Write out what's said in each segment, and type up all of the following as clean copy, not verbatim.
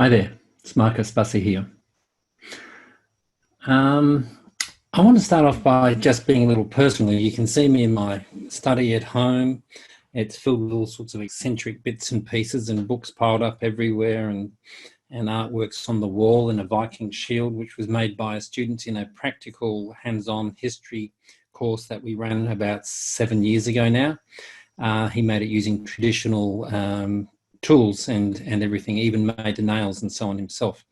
Hi there, it's Marcus Bussey here. I want to start off by just being a little personal. You can see me in my study at home. It's filled with all sorts of eccentric bits and pieces and books piled up everywhere and artworks on the wall and a Viking shield, which was made by a student in a practical hands-on history course that we ran about 7 years ago now. He made it using traditional tools and everything, even made the nails and so on himself.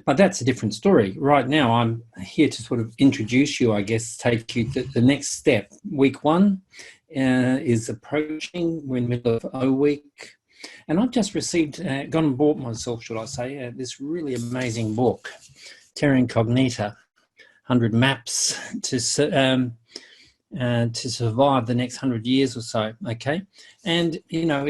But that's a different story. Right now, I'm here to sort of introduce you, I guess, take you to the next step. Week one is approaching. We're in the middle of O week. And I've just received, gone and bought myself, should I say, this really amazing book, Terra Incognita, 100 Maps to survive the next 100 years or so, okay? And, you know,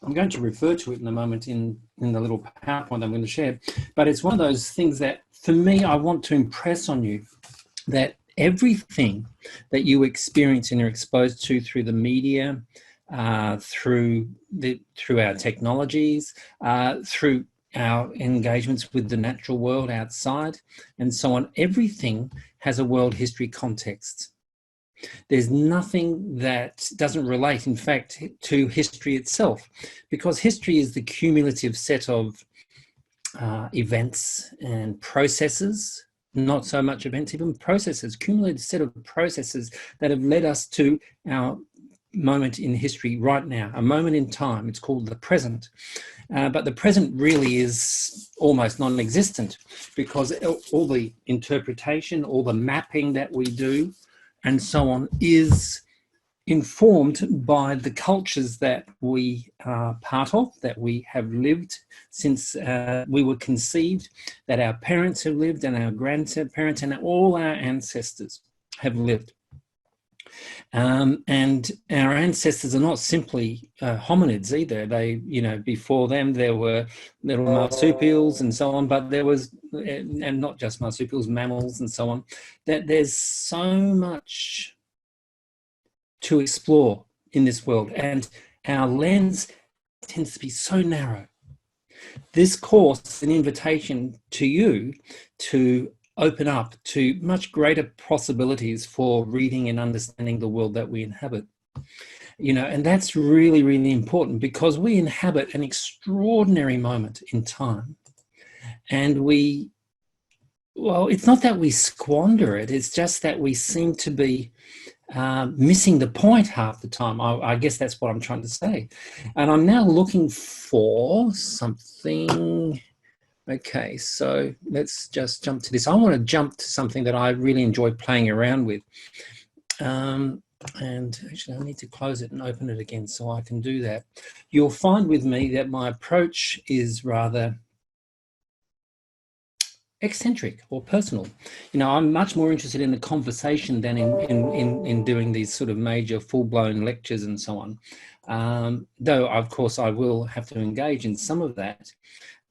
I'm going to refer to it in a moment in the little PowerPoint I'm going to share, but it's one of those things that, for me, I want to impress on you that everything that you experience and are exposed to through the media, through our technologies, through our engagements with the natural world outside, and so on, everything has a world history context. There's nothing that doesn't relate, in fact, to history itself, because history is the cumulative set of events and processes, not so much events, even processes, cumulative set of processes that have led us to our moment in history right now, a moment in time. It's called the present. But the present really is almost non-existent, because all the interpretation, all the mapping that we do, and so on, is informed by the cultures that we are part of, that we have lived since we were conceived, that our parents have lived, and our grandparents and all our ancestors have lived. And our ancestors are not simply hominids either. They, you know, before them there were little marsupials and so on, but there was, and not just marsupials, mammals and so on, that there's so much to explore in this world, and our lens tends to be so narrow. This course is an invitation to you to open up to much greater possibilities for reading and understanding the world that we inhabit. You know, and that's really, really important, because we inhabit an extraordinary moment in time, and well, it's not that we squander it, it's just that we seem to be missing the point half the time. I guess that's what I'm trying to say. And I'm now looking for something. Okay, so let's just jump to this. I want to jump to something that I really enjoy playing around with. And actually, I need to close it and open it again so I can do that. You'll find with me that my approach is rather eccentric or personal. You know, I'm much more interested in the conversation than in doing these sort of major full-blown lectures and so on. Though, of course, I will have to engage in some of that.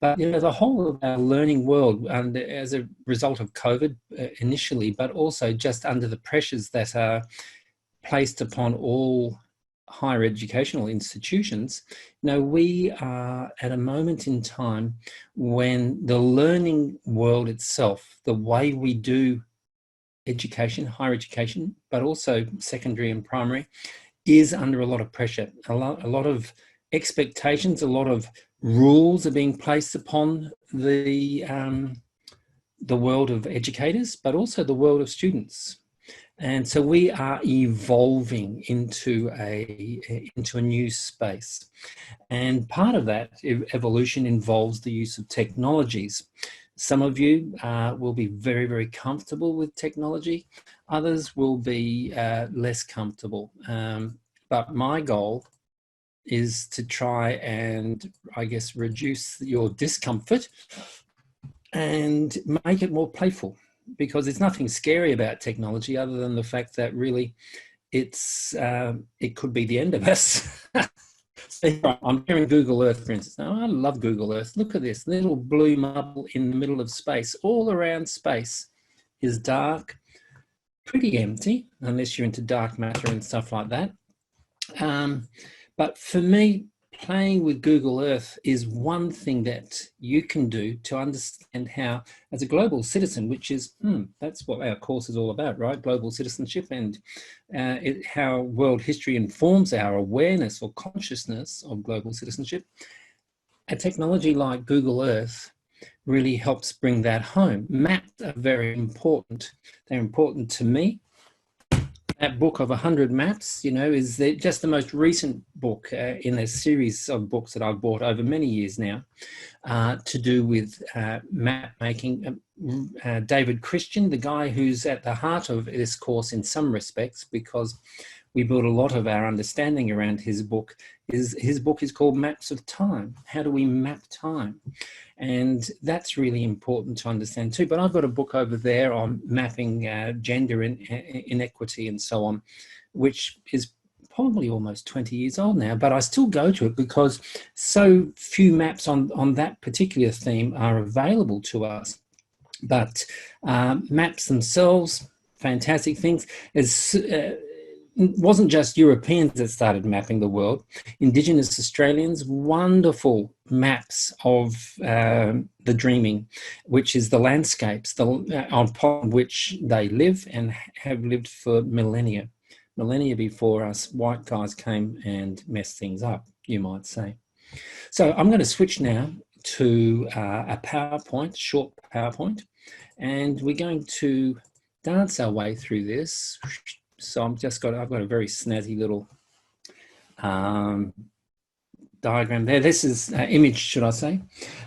But, you know, the whole of our learning world, and as a result of COVID initially, but also just under the pressures that are placed upon all higher educational institutions, you know, we are at a moment in time when the learning world itself, the way we do education, higher education, but also secondary and primary, is under a lot of pressure. A lot of expectations, a lot of rules are being placed upon the world of educators, but also the world of students. And so we are evolving into a new space. And part of that evolution involves the use of technologies. Some of you will be very, very comfortable with technology. Others will be less comfortable. But my goal is to try and, I guess, reduce your discomfort and make it more playful, because there's nothing scary about technology other than the fact that really it could be the end of us. So I'm hearing Google Earth, for instance. Now, I love Google Earth. Look at this little blue marble in the middle of space. All around space is dark, pretty empty, unless you're into dark matter and stuff like that. But for me, playing with Google Earth is one thing that you can do to understand how, as a global citizen, which is, that's what our course is all about, right? Global citizenship, and how world history informs our awareness or consciousness of global citizenship. A technology like Google Earth really helps bring that home. Maps are very important. They're important to me. That book of 100 maps, is just the most recent book in a series of books that I've bought over many years now, to do with map making. David Christian, the guy who's at the heart of this course in some respects, because we built a lot of our understanding around his book. His book is called Maps of Time. How do we map time? And that's really important to understand too. But I've got a book over there on mapping gender inequity and so on, which is probably almost 20 years old now, but I still go to it because so few maps on that particular theme are available to us. But maps themselves, fantastic things. It wasn't just Europeans that started mapping the world. Indigenous Australians, wonderful maps of the dreaming, which is the landscapes upon which they live and have lived for millennia before us white guys came and messed things up, you might say. So I'm going to switch now to a PowerPoint, short PowerPoint, and we're going to dance our way through this. So I've got a very snazzy little diagram there. This is image, should I say,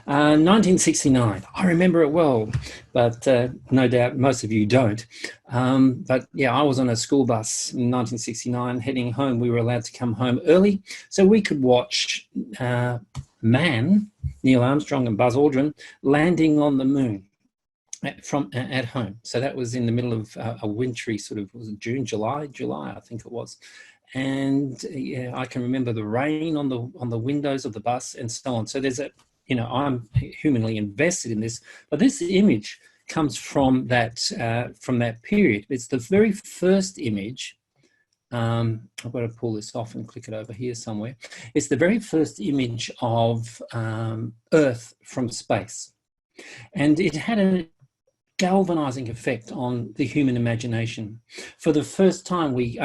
1969. I remember it well, but no doubt most of you don't. But yeah, I was on a school bus in 1969 heading home. We were allowed to come home early so we could watch Neil Armstrong and Buzz Aldrin, landing on the moon at home. So that was in the middle of a wintry sort of, was it July, I think it was. And yeah, I can remember the rain on the windows of the bus and so on. So there's I'm humanly invested in this, but this image comes from that period. It's the very first image. I've got to pull this off and click it over here somewhere. It's the very first image of Earth from space. And it had a galvanizing effect on the human imagination. For the first time, we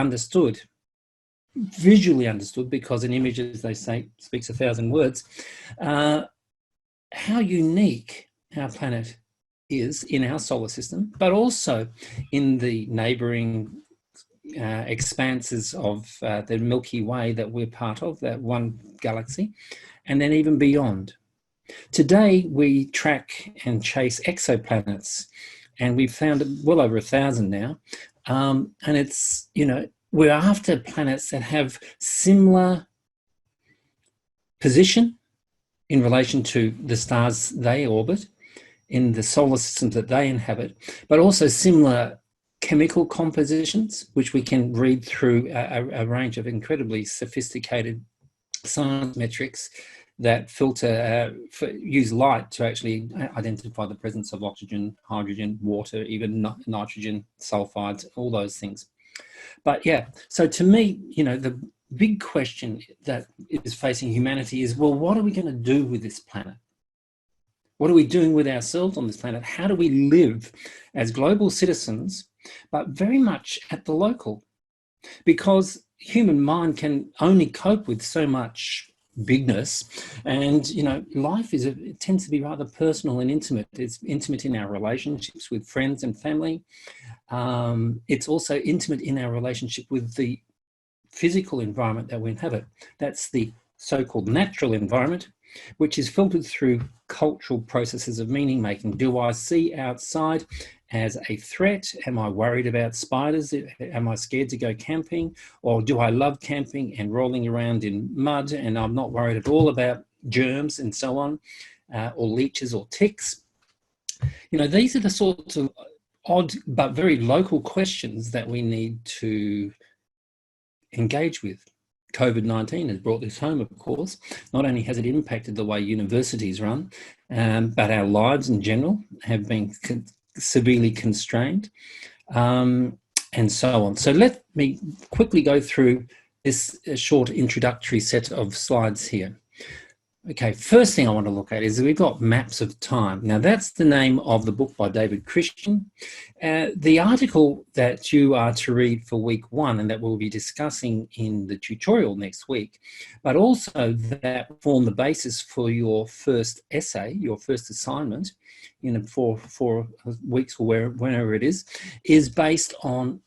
visually understood, because an image, as they say, speaks 1,000 words, how unique our planet is in our solar system, but also in the neighboring expanses of the Milky Way that we're part of, that one galaxy, and then even beyond. Today, we track and chase exoplanets, and we've found well over 1,000 now. And it's, we're after planets that have similar position in relation to the stars they orbit, in the solar systems that they inhabit, but also similar chemical compositions, which we can read through a range of incredibly sophisticated science metrics that use light to actually identify the presence of oxygen, hydrogen, water, even nitrogen, sulfides, all those things. But yeah, so to me, the big question that is facing humanity is, well, what are we going to do with this planet? What are we doing with ourselves on this planet? How do we live as global citizens, but very much at the local? Because human mind can only cope with so much bigness, and life it tends to be rather personal and intimate. It's intimate in our relationships with friends and family. It's also intimate in our relationship with the physical environment that we inhabit. That's the so-called natural environment, which is filtered through cultural processes of meaning making. Do I see outside as a threat? Am I worried about spiders? Am I scared to go camping? Or do I love camping and rolling around in mud, and I'm not worried at all about germs and so on, or leeches or ticks? These are the sorts of odd but very local questions that we need to engage with. COVID-19 has brought this home, of course. Not only has it impacted the way universities run, but our lives in general have been severely constrained, and so on. So let me quickly go through this short introductory set of slides here. Okay, first thing I want to look at is we've got maps of time. Now, that's the name of the book by David Christian. The article that you are to read for week 1 and that we'll be discussing in the tutorial next week, but also that form the basis for your first essay, your first assignment in 4 weeks or whenever it is based on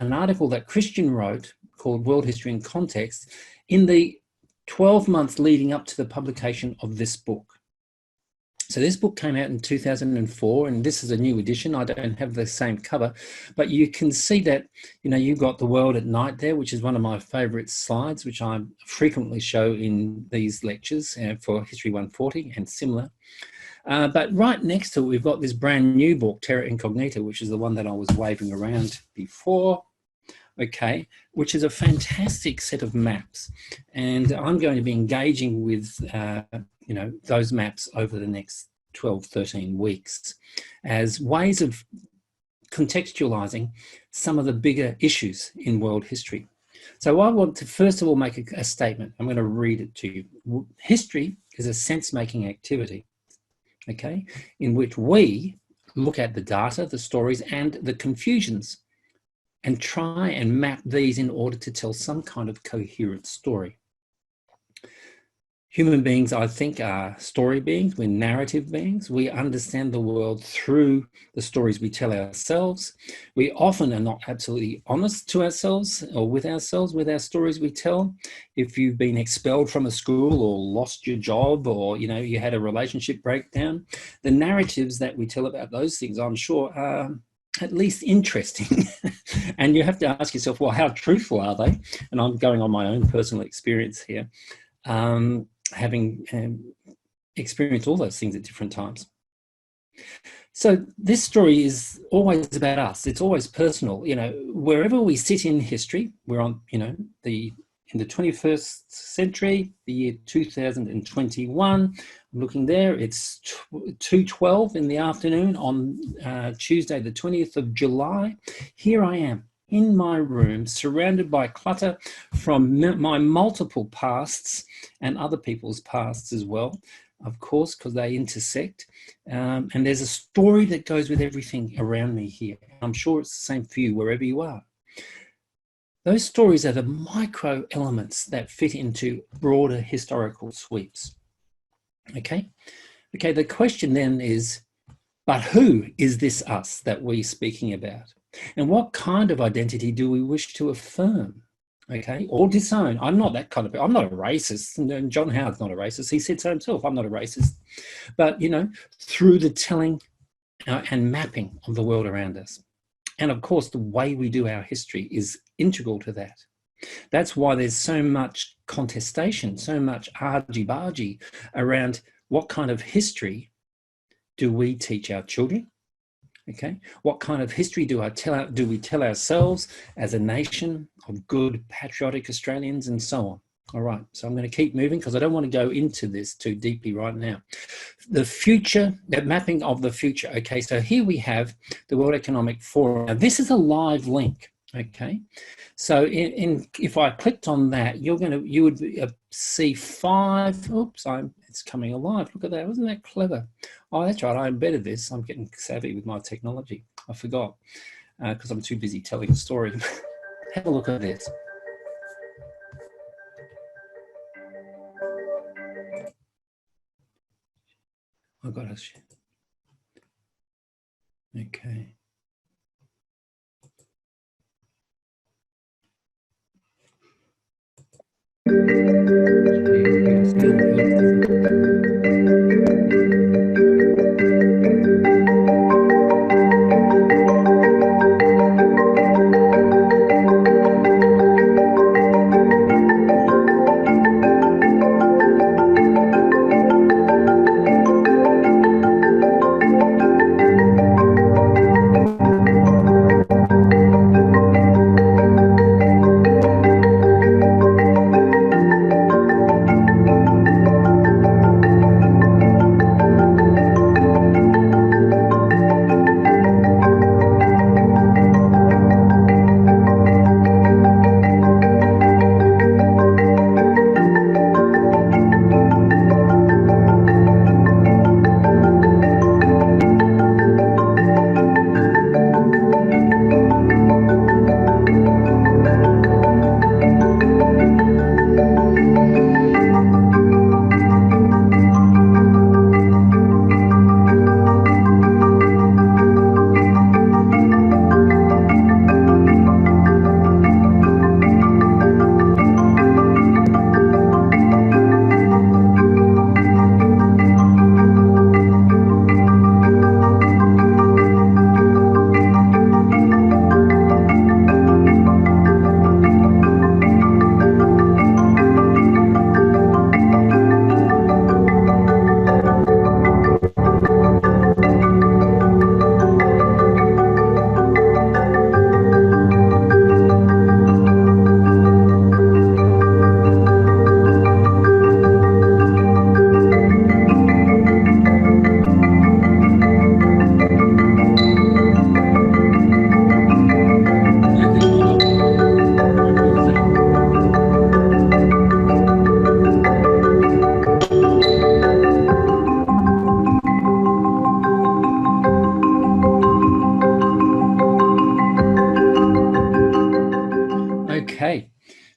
an article that Christian wrote called World History in Context in the 12 months leading up to the publication of this book. So this book came out in 2004, and this is a new edition. I don't have the same cover, but you can see that, you know, you've got the world at night there, which is one of my favorite slides, which I frequently show in these lectures for History 140 and similar. But right next to it, we've got this brand new book, Terra Incognita, which is the one that I was waving around before. Okay, which is a fantastic set of maps, and I'm going to be engaging with you know, those maps over the next 12, 13 weeks as ways of contextualizing some of the bigger issues in world history. So I want to first of all make a statement. I'm going to read it to you. History is a sense-making activity, okay, in which we look at the data, the stories, and the confusions, and try and map these in order to tell some kind of coherent story. Human beings, I think, are story beings. We're narrative beings. We understand the world through the stories we tell ourselves. We often are not absolutely honest to ourselves or with our stories we tell. If you've been expelled from a school or lost your job, or, you know, you had a relationship breakdown, the narratives that we tell about those things, I'm sure, are at least interesting. And you have to ask yourself, well, how truthful are they? And I'm going on my own personal experience here, having experienced all those things at different times. So this story is always about us. It's always personal. You know, wherever we sit in history, we're on, you know, in the 21st century, the year 2021. I'm looking there, it's 2:12 in the afternoon on Tuesday, the 20th of July. Here I am in my room, surrounded by clutter from my multiple pasts and other people's pasts as well, of course, because they intersect. And there's a story that goes with everything around me here. I'm sure it's the same for you wherever you are. Those stories are the micro elements that fit into broader historical sweeps. Okay, the question then is, but who is this us that we're speaking about? And what kind of identity do we wish to affirm? Okay, or disown? I'm not that kind of, I'm not a racist. And John Howard's not a racist. He said so himself, I'm not a racist. But, you know, through the telling and mapping of the world around us. And of course, the way we do our history is integral to that. That's why there's so much contestation, so much argy-bargy around what kind of history do we teach our children? Okay, what kind of history do we tell ourselves as a nation of good, patriotic Australians, and so on? All right, so I'm going to keep moving because I don't want to go into this too deeply right now. The future, the mapping of the future. Okay, so here we have the World Economic Forum. Now, this is a live link. Okay, so if I clicked on that, you would see 5. Oops, it's coming alive. Look at that! Wasn't that clever? Oh, that's right. I embedded this. I'm getting savvy with my technology. I forgot because I'm too busy telling a story. Have a look at this. I've got to. Okay.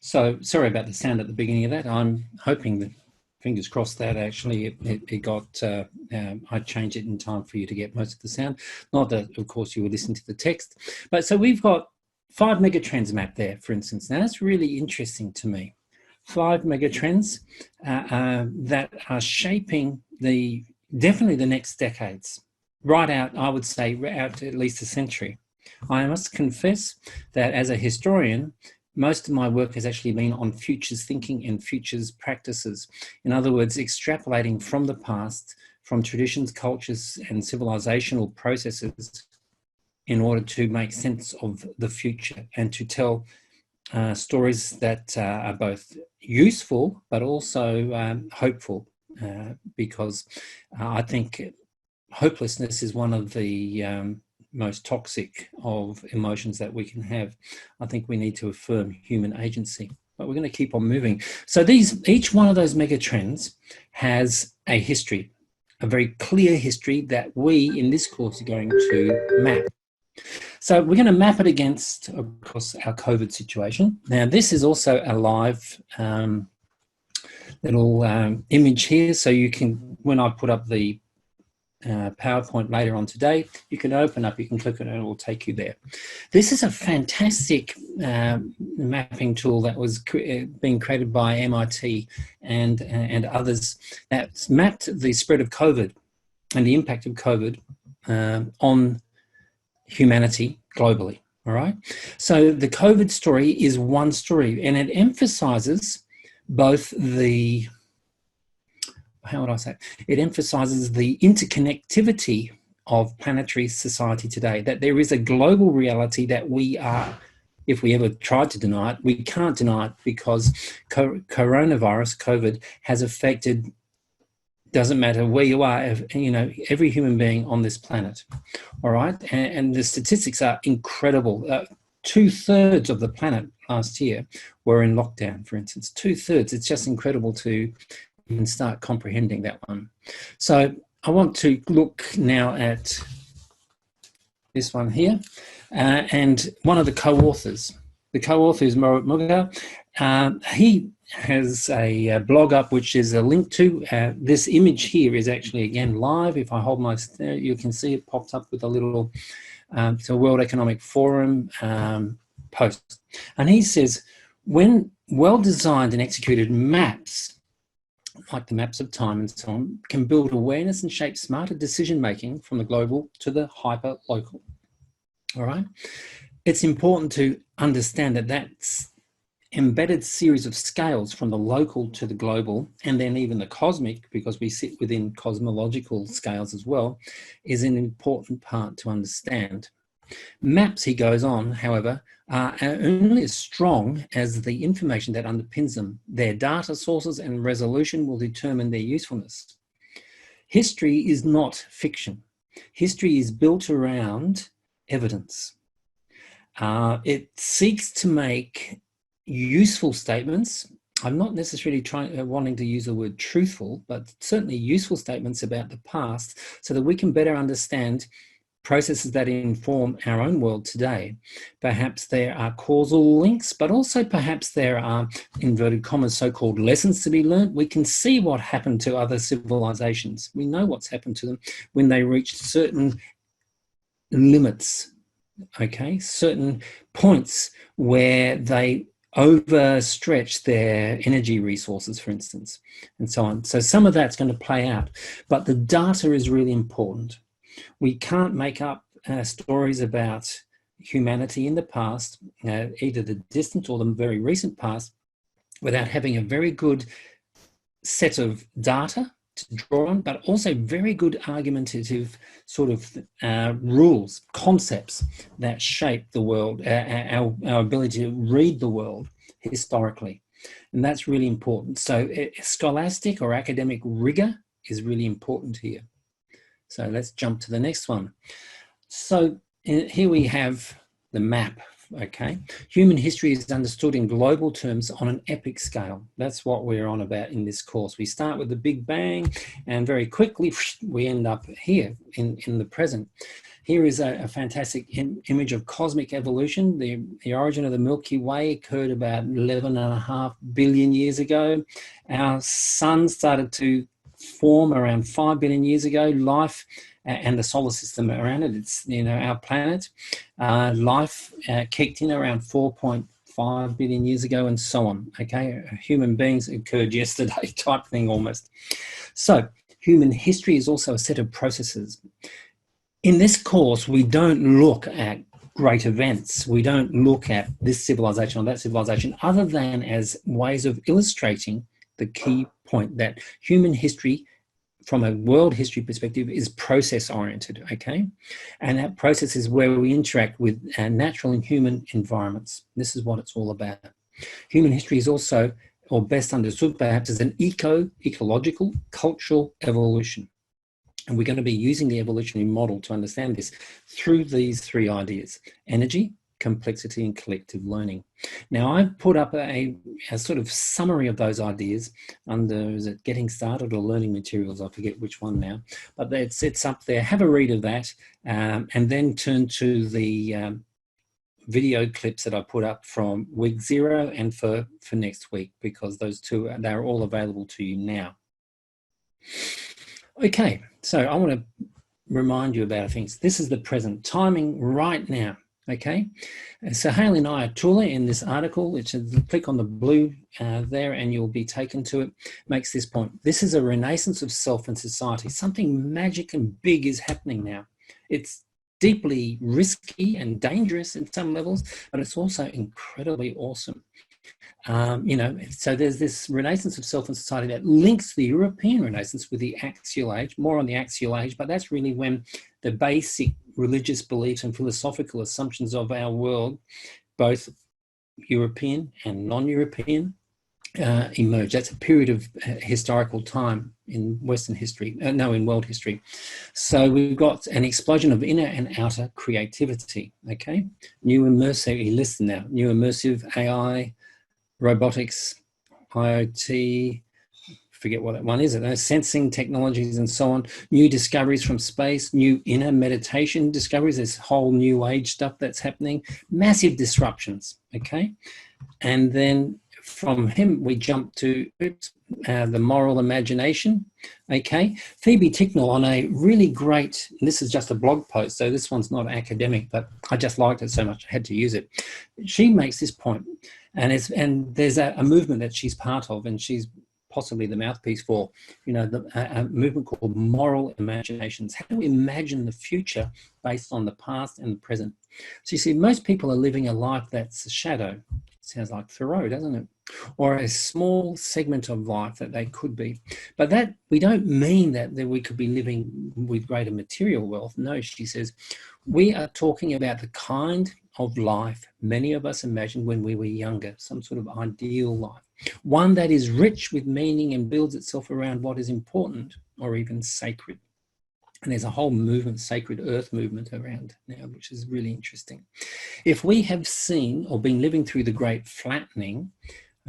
So sorry about the sound at the beginning of that. I'm hoping that, fingers crossed, that actually it got, I changed it in time for you to get most of the sound. Not that, of course, you would listen to the text. But so we've got 5 megatrends mapped there, for instance. Now, that's really interesting to me. 5 megatrends that are shaping definitely the next decades. Right out, I would say, out to at least a century. I must confess that as a historian, most of my work has actually been on futures thinking and futures practices. In other words, extrapolating from the past, from traditions, cultures, and civilizational processes in order to make sense of the future and to tell stories that are both useful but also hopeful, because I think hopelessness is one of the most toxic of emotions that we can have. I think we need to affirm human agency, but we're going to keep on moving. So each one of those mega trends has a history, a very clear history that we in this course are going to map. So we're going to map it against, of course, our COVID situation. Now, this is also a live little image here. So you can, when I put up the PowerPoint later on today, you can open up, you can click on it, and it will take you there. This is a fantastic mapping tool that was being created by MIT and others that's mapped the spread of COVID and the impact of COVID on humanity globally. All right. So the COVID story is one story, and it emphasizes both the, how would I say, it emphasizes the interconnectivity of planetary society today, that there is a global reality that we are, if we ever tried to deny it, we can't deny it, because coronavirus, COVID, has affected, doesn't matter where you are, you know, every human being on this planet. All right. And the statistics are incredible. 2/3 of the planet last year were in lockdown, for instance. 2/3. It's just incredible to even start comprehending that one. So I want to look now at this one here, and one of the co-authors. The co-author is Muggah. He has a blog up, which is a link to. This image here is actually, again, live. If I hold my, you can see it popped up with a little, so World Economic Forum post. And he says, when well-designed and executed maps, like the maps of time and so on, can build awareness and shape smarter decision-making from the global to the hyper-local. All right? It's important to understand that that's embedded series of scales from the local to the global, and then even the cosmic, because we sit within cosmological scales as well, is an important part to understand. Maps, he goes on, however, are only as strong as the information that underpins them. Their data sources and resolution will determine their usefulness. History is not fiction. History is built around evidence. It seeks to make useful statements. I'm not necessarily wanting to use the word truthful, but certainly useful statements about the past, so that we can better understand processes that inform our own world today. Perhaps there are causal links, but also perhaps there are, inverted commas, so-called lessons to be learned. We can see what happened to other civilizations. We know what's happened to them when they reached certain limits, okay, certain points where they overstretch their energy resources, for instance, and so on. So some of that's going to play out, but the data is really important. We can't make up stories about humanity in the past, either the distant or the very recent past, without having a very good set of data to draw on, but also very good argumentative sort of rules, concepts that shape the world, our ability to read the world historically. And that's really important. So scholastic or academic rigor is really important here. So let's jump to the next one. So here we have the map okay? Human history is understood in global terms on an epic scale. That's what we're on about in this course. We start with the Big Bang, and very quickly we end up here in the present. Here is a fantastic image of cosmic evolution. The origin of the Milky Way occurred about 11.5 billion years ago. Our sun started to form around 5 billion years ago. Life and the solar system around it, it's, you know, our planet. Life kicked in around 4.5 billion years ago, and so on, okay? Human beings occurred yesterday type thing almost. So human history is also a set of processes. In this course, we don't look at great events. We don't look at this civilization or that civilization, other than as ways of illustrating the key point that human history, from a world history perspective, is process-oriented, okay? And that process is where we interact with natural and human environments. This is what it's all about. Human history is also, or best understood perhaps, as an ecological, cultural evolution. And we're going to be using the evolutionary model to understand this through these three ideas: energy, complexity, and collective learning. Now, I've put up a sort of summary of those ideas under, is it Getting Started or Learning Materials? I forget which one now, but it's up there. Have a read of that, and then turn to the video clips that I put up from week 0 and for next week, because those two, they're all available to you now. Okay, so I want to remind you about things. This is the present, timing right now, okay? And so Haley and Ayatollah in this article, which is, click on the blue there and you'll be taken to it, makes this point. This is a renaissance of self and society. Something magic and big is happening now. It's deeply risky and dangerous in some levels, but it's also incredibly awesome. You know, so there's this renaissance of self and society that links the European Renaissance with the axial age, more on the axial age, but that's really when the basic religious beliefs and philosophical assumptions of our world, both European and non-European, emerge. That's a period of historical time in Western history, in world history. So we've got an explosion of inner and outer creativity, okay? New immersive, listen now, new immersive AI, robotics, IoT, forget what that one is, sensing technologies and so on, new discoveries from space, new inner meditation discoveries, this whole new age stuff that's happening, massive disruptions, okay? And then from him, we jump to the moral imagination, okay? Phoebe Ticknell on a really great, and this is just a blog post, so this one's not academic, but I just liked it so much I had to use it. She makes this point, and there's a movement that she's part of, and she's possibly the mouthpiece for, you know, a movement called moral imaginations. How do we imagine the future based on the past and the present? So you see, most people are living a life that's a shadow. Sounds like Thoreau, doesn't it? Or a small segment of life that they could be. But that, we don't mean that we could be living with greater material wealth. No, she says, we are talking about the kind of life many of us imagined when we were younger, some sort of ideal life. One that is rich with meaning and builds itself around what is important or even sacred. And there's a whole movement, sacred earth movement around now, which is really interesting. If we have seen or been living through the great flattening,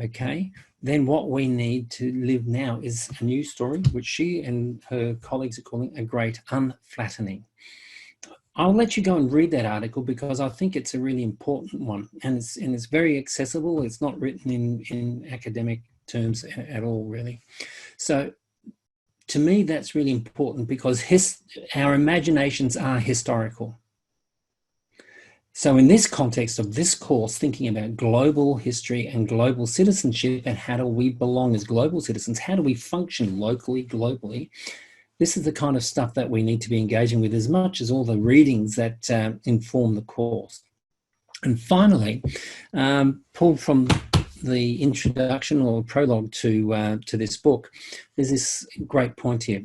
okay, then what we need to live now is a new story, which she and her colleagues are calling a great unflattening. I'll let you go and read that article because I think it's a really important one, and it's very accessible. It's not written in academic terms at all, really. So to me, that's really important because our imaginations are historical. So in this context of this course, thinking about global history and global citizenship and how do we belong as global citizens, how do we function locally, globally, this is the kind of stuff that we need to be engaging with as much as all the readings that inform the course. And finally, pulled from the introduction or prologue to this book, there's this great point here.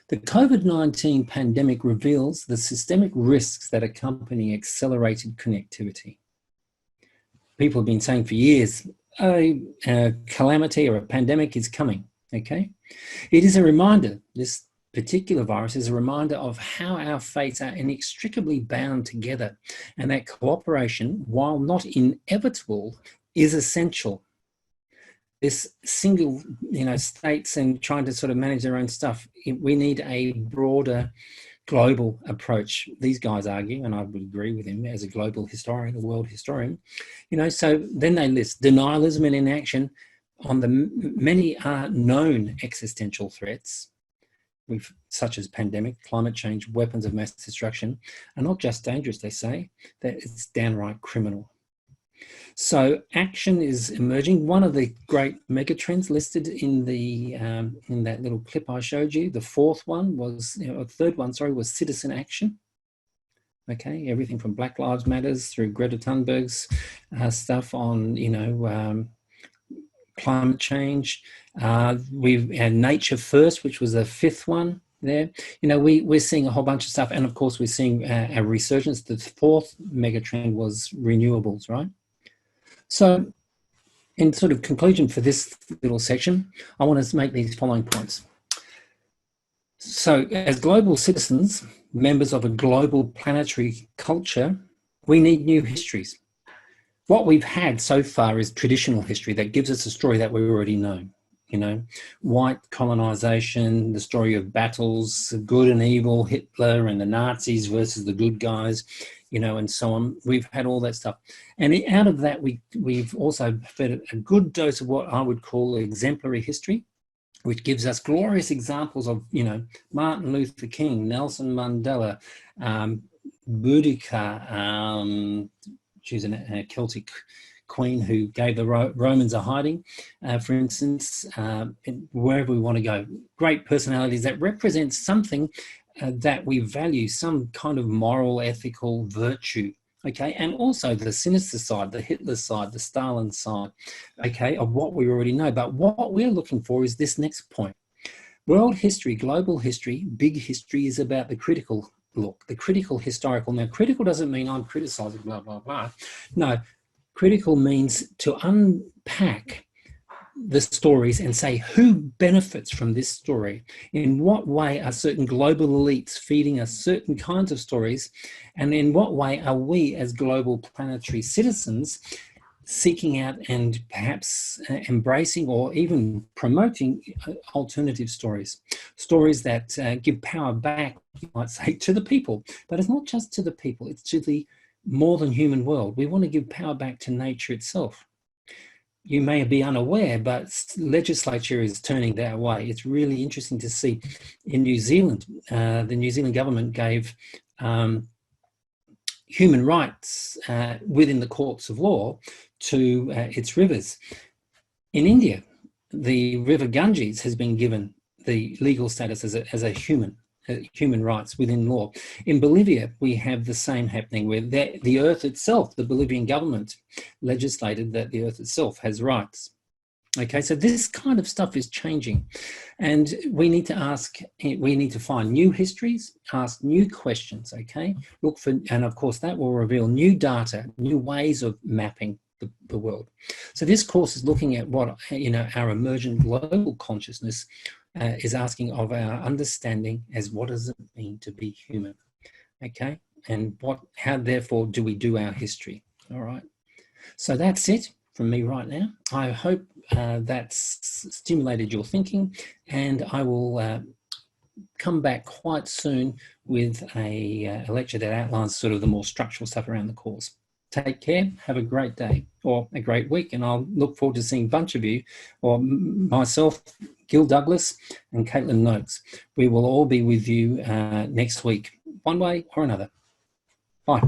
The COVID-19 pandemic reveals the systemic risks that accompany accelerated connectivity. People have been saying for years, a calamity or a pandemic is coming, okay? It is a reminder, this particular virus is a reminder of how our fates are inextricably bound together, and that cooperation, while not inevitable, is essential. This single, states and trying to sort of manage their own stuff, we need a broader global approach. These guys argue, and I would agree with him as a global historian, a world historian, so then they list denialism and inaction on the many known existential threats, such as pandemic, climate change, weapons of mass destruction, are not just dangerous, they say, that it's downright criminal. So action is emerging. One of the great megatrends listed in the in that little clip I showed you, the fourth one was, third one, sorry, was citizen action. Okay, everything from Black Lives Matters through Greta Thunberg's stuff on, climate change. We've had nature first, which was the fifth one there. We're seeing a whole bunch of stuff. And of course, we're seeing a resurgence. The fourth megatrend was renewables, right? So in sort of conclusion for this little section, I want to make these following points. So as global citizens, members of a global planetary culture, we need new histories. What we've had so far is traditional history that gives us a story that we already know. White colonization, the story of battles, good and evil, Hitler and the Nazis versus the good guys, and so on. We've had all that stuff. And out of that, we've also fed a good dose of what I would call exemplary history, which gives us glorious examples of, Martin Luther King, Nelson Mandela, Boudica, she's a Celtic queen who gave the Romans a hiding, for instance, wherever we want to go. Great personalities that represent something that we value, some kind of moral, ethical virtue, okay? And also the sinister side, the Hitler side, the Stalin side, okay, of what we already know. But what we're looking for is this next point. World history, global history, big history is about the critical look, the critical historical. Now, critical doesn't mean I'm criticizing, blah, blah, blah. No, critical means to unpack the stories and say who benefits from this story. In what way are certain global elites feeding us certain kinds of stories? And in what way are we as global planetary citizens seeking out and perhaps embracing or even promoting alternative stories? Stories that give power back, you might say, to the people. But it's not just to the people, it's to the more than human world. We want to give power back to nature itself. You may be unaware, but legislature is turning that way. It's really interesting to see in New Zealand, the New Zealand government gave human rights within the courts of law to its rivers. In India, the river Ganges has been given the legal status as a human rights within law. In Bolivia, we have the same happening where the earth itself, the Bolivian government legislated that the earth itself has rights. Okay, so this kind of stuff is changing, and we need to find new histories, ask new questions, okay? Look for, and of course that will reveal new data, new ways of mapping the world. So this course is looking at what, our emergent global consciousness is asking of our understanding as what does it mean to be human, okay? And how therefore do we do our history, all right? So that's it from me right now. I hope that's stimulated your thinking, and I will come back quite soon with a lecture that outlines sort of the more structural stuff around the course. Take care, have a great day or a great week, and I'll look forward to seeing a bunch of you, or myself, Gil Douglas and Caitlin Noakes. We will all be with you next week, one way or another. Bye.